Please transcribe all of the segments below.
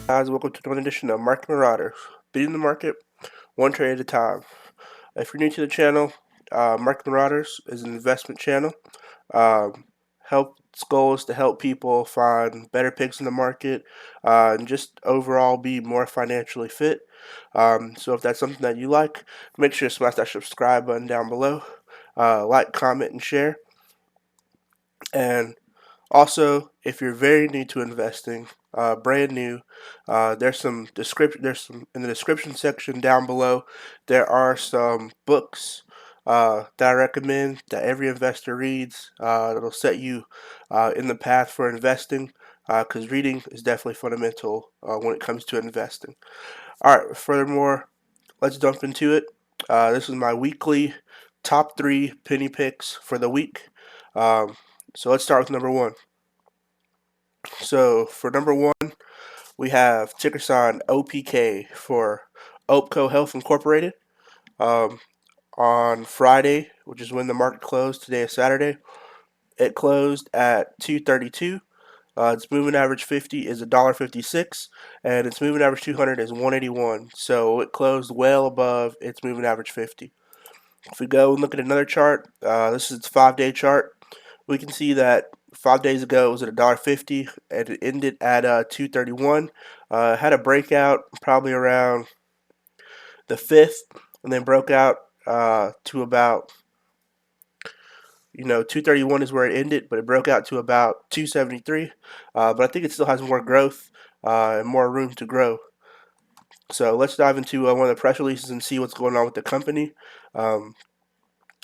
Guys, welcome to another edition of Market Marauders, beating the market one trade at a time. If you're new to the channel, Market Marauders is an investment channel. Um, its goal is to help people find better picks in the market and just overall be more financially fit. So if that's something that you like, make sure to smash that subscribe button down below. Like, comment, and share. And also, if you're very new to investing, brand new, there's some description. There's some in the description section down below. There are some books that I recommend that every investor reads. That'll set you in the path for investing. Because reading is definitely fundamental when it comes to investing. All right. Furthermore, let's jump into it. This is my weekly top 3 penny picks for the week. Um, so let's start with number one. So for number one, we have ticker sign OPK for Opco Health Incorporated. Um, on Friday, which is when the market closed, today is Saturday, it closed at 232. Its moving average 50 is $1.56, and its moving average 200 is 181. So it closed well above its moving average 50. If we go and look at another chart, this is its 5-day chart. We can see that 5 days ago it was at $1.50 and it ended at 231. Had a breakout probably around the 5th, and then broke out to about 231 is where it ended, but it broke out to about 273. But I think it still has more growth and more room to grow. So let's dive into one of the press releases and see what's going on with the company. Um,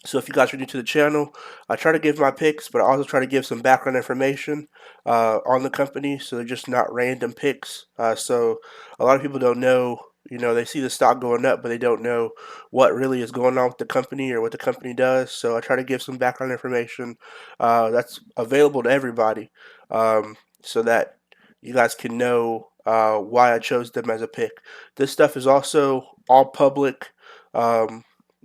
So if you guys are new to the channel, I try to give my picks, but I also try to give some background information on the company, so they're just not random picks. So a lot of people don't know, they see the stock going up, but they don't know what really is going on with the company or what the company does. So I try to give some background information that's available to everybody, so that you guys can know why I chose them as a pick. This stuff is also all public.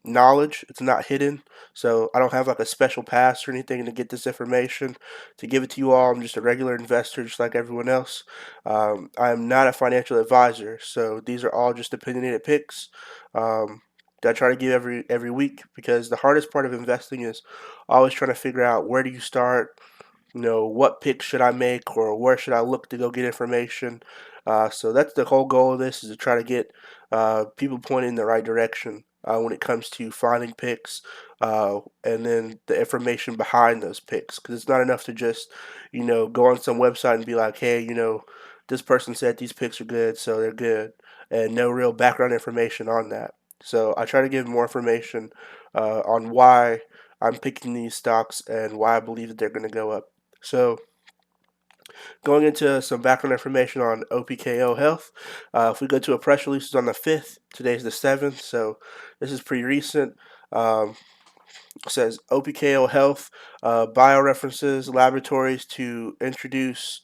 Knowledge. It's not hidden. So I don't have like a special pass or anything to get this information to give it to you all. I'm just a regular investor, just like everyone else. I am not a financial advisor, so these are all just opinionated picks that I try to give every week, because the hardest part of investing is always trying to figure out where do you start. What picks should I make, or where should I look to go get information. So that's the whole goal of this, is to try to get people pointed in the right direction when it comes to finding picks, and then the information behind those picks. Because it's not enough to just, go on some website and be like, hey, this person said these picks are good, so they're good, and no real background information on that. So I try to give more information on why I'm picking these stocks and why I believe that they're going to go up. So going into some background information on OPKO Health, if we go to a press release, it's on the 5th. Today's the 7th, so this is pretty recent. Um, it says OPKO Health bioreferences laboratories to introduce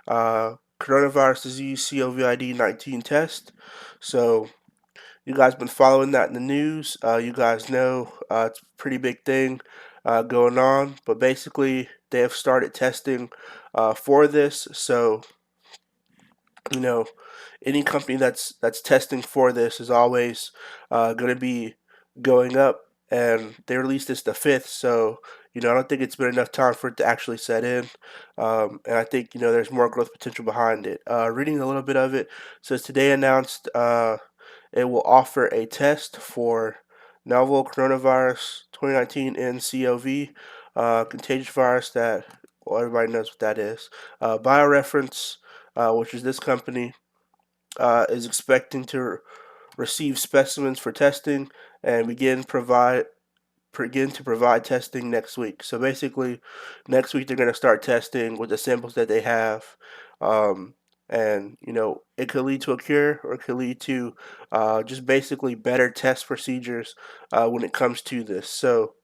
coronavirus disease COVID-19 test. So you guys been following that in the news. You guys know it's a pretty big thing going on, but basically they have started testing for this. So you know, any company that's testing for this is always going to be going up. And they released this the 5th, so I don't think it's been enough time for it to actually set in. And I think there's more growth potential behind it. Reading a little bit of it, says today announced it will offer a test for novel coronavirus 2019 nCoV, contagious virus that, well, everybody knows what that is. BioReference, which is this company, is expecting to receive specimens for testing and begin to provide testing next week. So basically, next week they're going to start testing with the samples that they have. Um, and it could lead to a cure, or it could lead to just basically better test procedures when it comes to this. So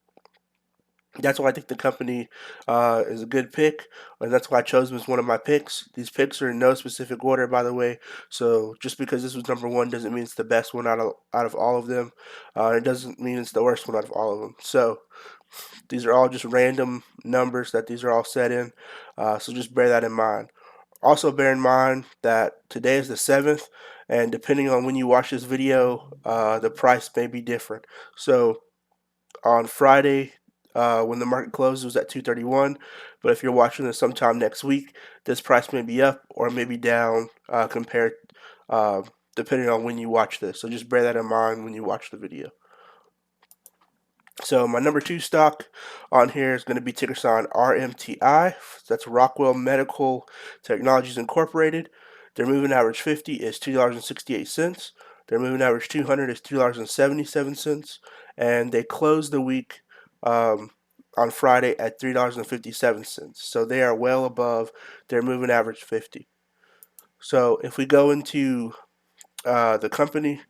that's why I think the company is a good pick, and that's why I chose them as one of my picks. These picks are in no specific order, by the way. So just because this was number one doesn't mean it's the best one out of all of them. It doesn't mean it's the worst one out of all of them. So these are all just random numbers that these are all set in. So just bear that in mind. Also bear in mind that today is the 7th, and depending on when you watch this video, the price may be different. So on Friday, when the market closed, it was at 231. But if you're watching this sometime next week, this price may be up or maybe down compared, uh, depending on when you watch this. So just bear that in mind when you watch the video. So my number 2 stock on here is going to be ticker sign RMTI. That's Rockwell Medical Technologies Incorporated. Their moving average 50 is $2.68. Their moving average 200 is $2.77, and they closed the week on Friday at $3.57. So they are well above their moving average 50. So if we go into the company,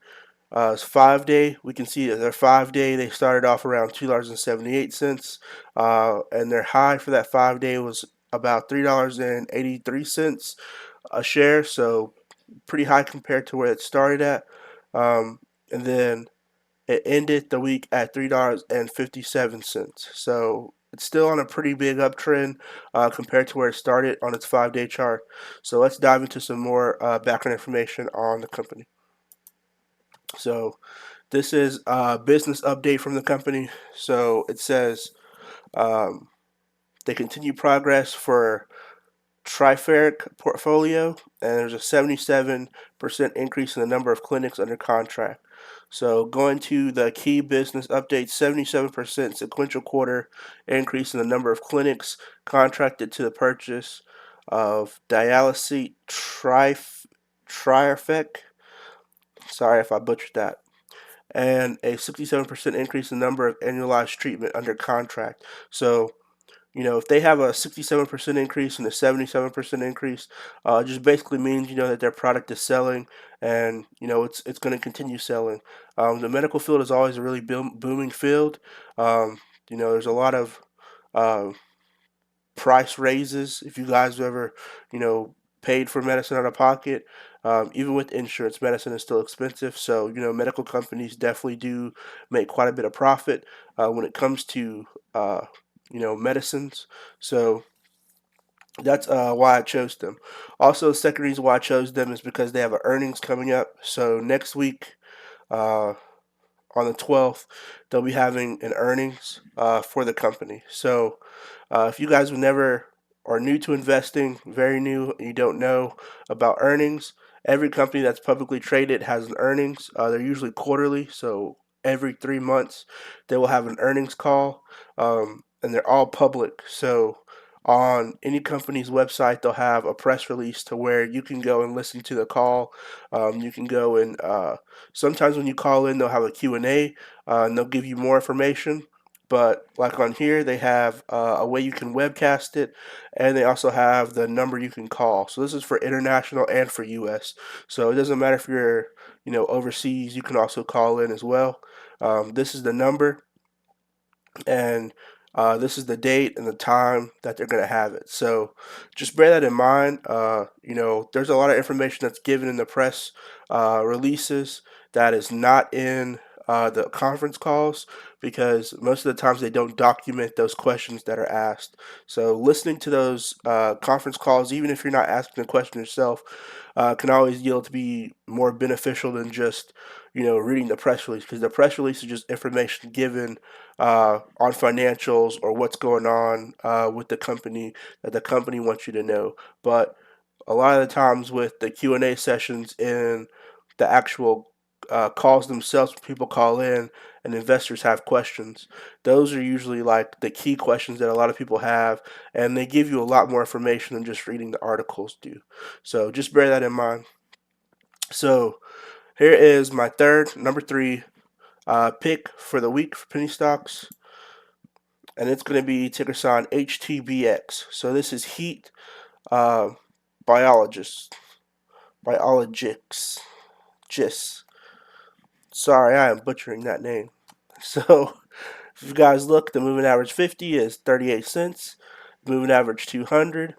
5 day, we can see that their 5 day they started off around $2.78, and their high for that 5 day was about $3.83 a share, so pretty high compared to where it started at. And then it ended the week at $3.57, so it's still on a pretty big uptrend compared to where it started on its 5 day chart. So let's dive into some more background information on the company. So this is a business update from the company. So it says um, they continue progress for Triferic portfolio, and there's a 77% increase in the number of clinics under contract. So going to the key business update, 77% sequential quarter increase in the number of clinics contracted to the purchase of dialysis Trifec. Sorry if I butchered that, and a 67% increase in the number of annualized treatment under contract. So, if they have a 67% increase and a 77% increase, it just basically means, that their product is selling, and, it's going to continue selling. The medical field is always a really booming field. There's a lot of uh, price raises. If you guys have ever, you know, paid for medicine out of pocket, even with insurance, medicine is still expensive. So, medical companies definitely do make quite a bit of profit when it comes to, medicines. So that's why I chose them. Also, the second reason why I chose them is because they have an earnings coming up. So next week, uh, on the 12th, they'll be having an earnings for the company. So if you guys have never are new to investing, very new, and you don't know about earnings, every company that's publicly traded has an earnings. They're usually quarterly, so every 3 months they will have an earnings call, and they're all public. So on any company's website, they'll have a press release to where you can go and listen to the call. You can go and sometimes when you call in, they'll have a Q&A, and they'll give you more information. But like on here, they have a way you can webcast it, and they also have the number you can call. So this is for international and for U.S. So it doesn't matter if you're, overseas. You can also call in as well. This is the number, and this is the date and the time that they're going to have it. So just bear that in mind. There's a lot of information that's given in the press releases that is not in the conference calls, because most of the times they don't document those questions that are asked. So listening to those conference calls, even if you're not asking the question yourself, can always yield to be more beneficial than just reading the press release, because the press release is just information given on financials or what's going on with the company that the company wants you to know. But a lot of the times with the Q&A sessions and the actual calls themselves, when people call in and investors have questions, those are usually like the key questions that a lot of people have, and they give you a lot more information than just reading the articles do. So just bear that in mind. So here is my number three pick for the week for penny stocks, and it's going to be ticker sign HTBX. So this is heat uh, biologist, biologics, gist. Sorry, I am butchering that name. So if you guys look, the moving average 50 is 38 cents. Moving average 200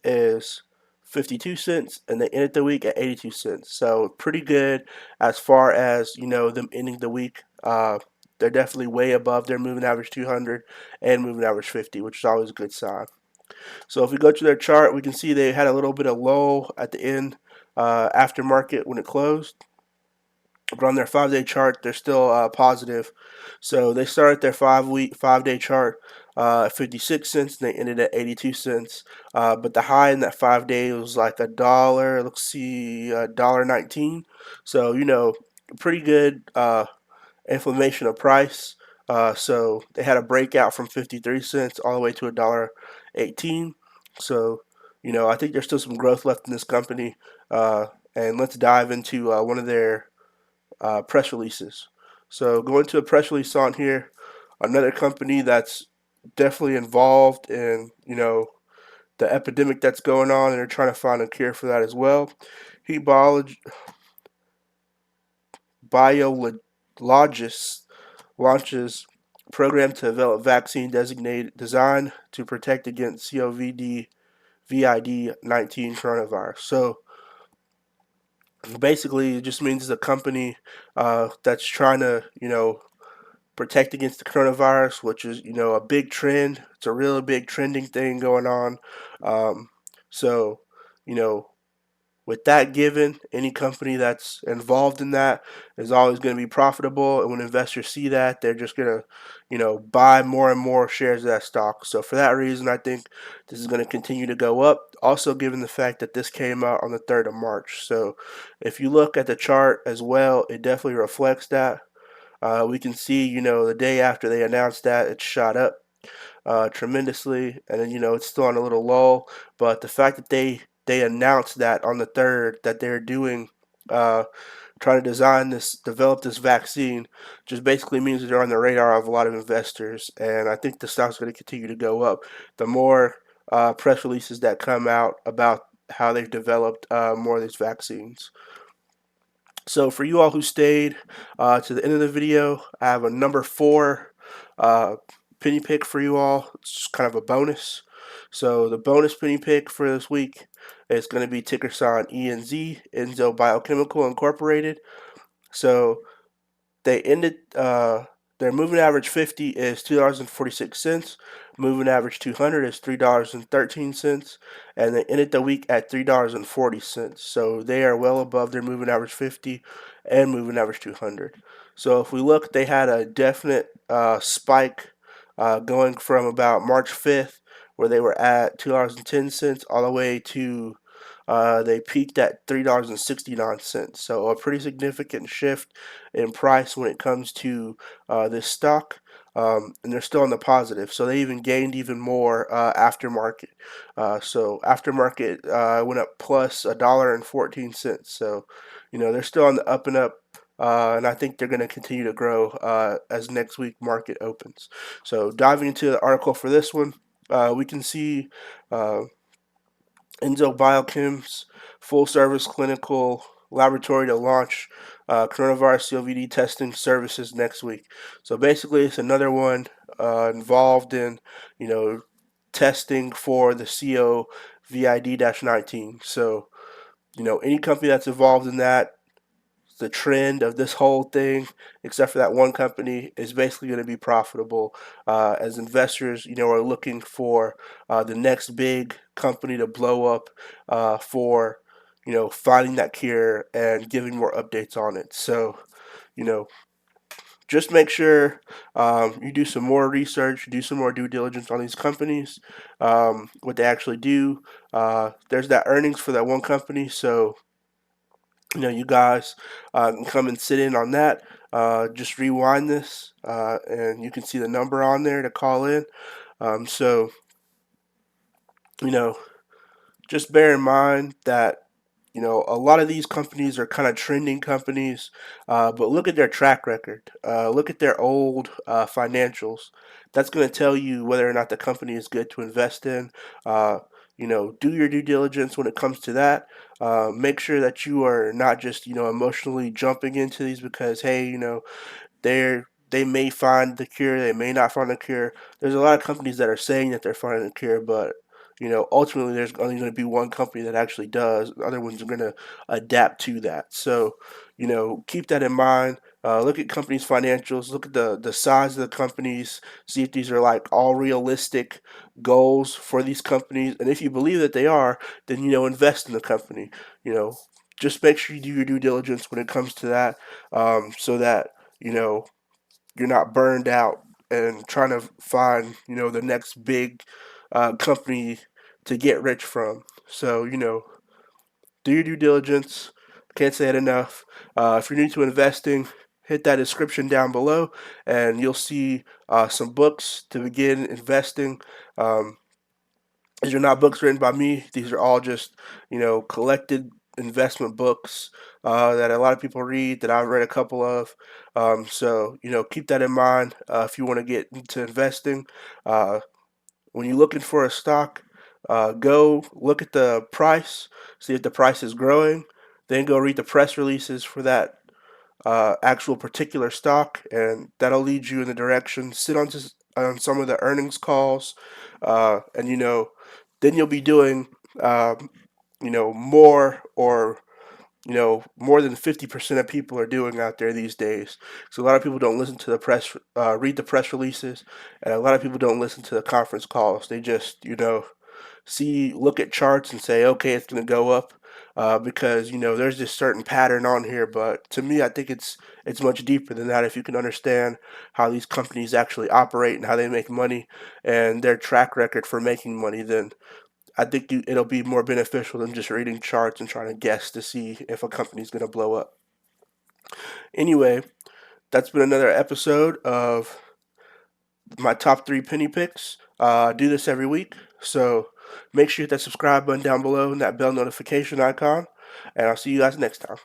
is 52 cents, and they ended the week at 82 cents. So pretty good as far as them ending the week. They're definitely way above their moving average 200 and moving average 50, which is always a good sign. So if we go to their chart, we can see they had a little bit of lull at the end after market when it closed. But on their 5-day chart, they're still positive. So they started their 5-day chart at 56 cents and they ended at 82 cents. But the high in that 5 day was like a dollar. Let's see, $1.19. So pretty good inflammation of price. So they had a breakout from 53 cents all the way to $1.18. So I think there's still some growth left in this company. And let's dive into one of their press releases. So going to a press release on here, another company that's definitely involved in the epidemic that's going on, and they're trying to find a cure for that as well. Heat Biologists launches program to develop vaccine designated designed to protect against COVID-19 coronavirus. So basically, it just means it's a company that's trying to protect against the coronavirus, which is a big trend. It's a really big trending thing going on. Um, so you know with that given, any company that's involved in that is always going to be profitable. And when investors see that, they're just going to, buy more and more shares of that stock. So for that reason, I think this is going to continue to go up. Also, given the fact that this came out on the 3rd of March. So if you look at the chart as well, it definitely reflects that. We can see, the day after they announced that, it shot up tremendously, and then it's still on a little lull. But the fact that they announced that on the 3rd that they're doing uh, trying to develop this vaccine, just basically means that they're on the radar of a lot of investors, and I think the stock's going to continue to go up. The more press releases that come out about how they've developed more of these vaccines. So for you all who stayed to the end of the video, I have a number 4 uh, penny pick for you all. It's kind of a bonus. So the bonus penny pick for this week is going to be ticker sign ENZ, Enzo Biochemical Incorporated. So they ended their moving average 50 is $2.46. Moving average 200 is $3.13, and they ended the week at $3.40. So they are well above their moving average 50 and moving average 200. So if we look, they had a definite spike going from about March 5th, where they were at $2.10 all the way to they peaked at $3.69. So a pretty significant shift in price when it comes to this stock. And they're still on the positive, so they even gained even more aftermarket. So aftermarket went up plus $1.14. So they're still on the up and up. And I think they're going to continue to grow as next week market opens. So diving into the article for this one, we can see uh, Enzo Biochem's full-service clinical laboratory to launch coronavirus COVD testing services next week. So basically, it's another one involved in, testing for the COVID-19. So, any company that's involved in that, the trend of this whole thing, except for that one company, is basically going to be profitable as investors, are looking for the next big company to blow up for, finding that cure and giving more updates on it. So, you know, just make sure you do some more research, do some more due diligence on these companies, what they actually do. There's that earnings for that one company, so you guys can come and sit in on that. Just rewind this, and you can see the number on there to call in. So, you know, just bear in mind that a lot of these companies are kind of trending companies, but look at their track record. Look at their old financials. That's going to tell you whether or not the company is good to invest in. Uh, do your due diligence when it comes to that. Make sure that you are not just emotionally jumping into these because hey, they may find the cure, they may not find the cure. There's a lot of companies that are saying that they're finding the cure, but ultimately there's only going to be one company that actually does. Other ones are going to adapt to that. So, keep that in mind. Look at companies' financials. Look at the size of the companies. See if these are like all realistic goals for these companies. And if you believe that they are, then invest in the company. You know, just make sure you do your due diligence when it comes to that, so that you know you're not burned out and trying to find the next big company to get rich from. So do your due diligence. Can't say it enough. If you're new to investing, hit that description down below, and you'll see some books to begin investing. These are not books written by me. These are all just collected investment books that a lot of people read. That I've read a couple of. So keep that in mind if you want to get into investing. Uh, when you're looking for a stock, go look at the price, see if the price is growing, then go read the press releases for that actual particular stock, and that'll lead you in the direction. Sit on some of the earnings calls, and then you'll be doing more, or more than 50% of people are doing out there these days. So a lot of people don't listen to the press, read the press releases, and a lot of people don't listen to the conference calls. They just look at charts and say, okay, it's going to go up, because there's this certain pattern on here. But to me, I think it's much deeper than that. If you can understand how these companies actually operate and how they make money and their track record for making money, then I think it'll be more beneficial than just reading charts and trying to guess to see if a company's going to blow up. Anyway, that's been another episode of my top 3 penny picks. I do this every week, so make sure you hit that subscribe button down below and that bell notification icon, and I'll see you guys next time.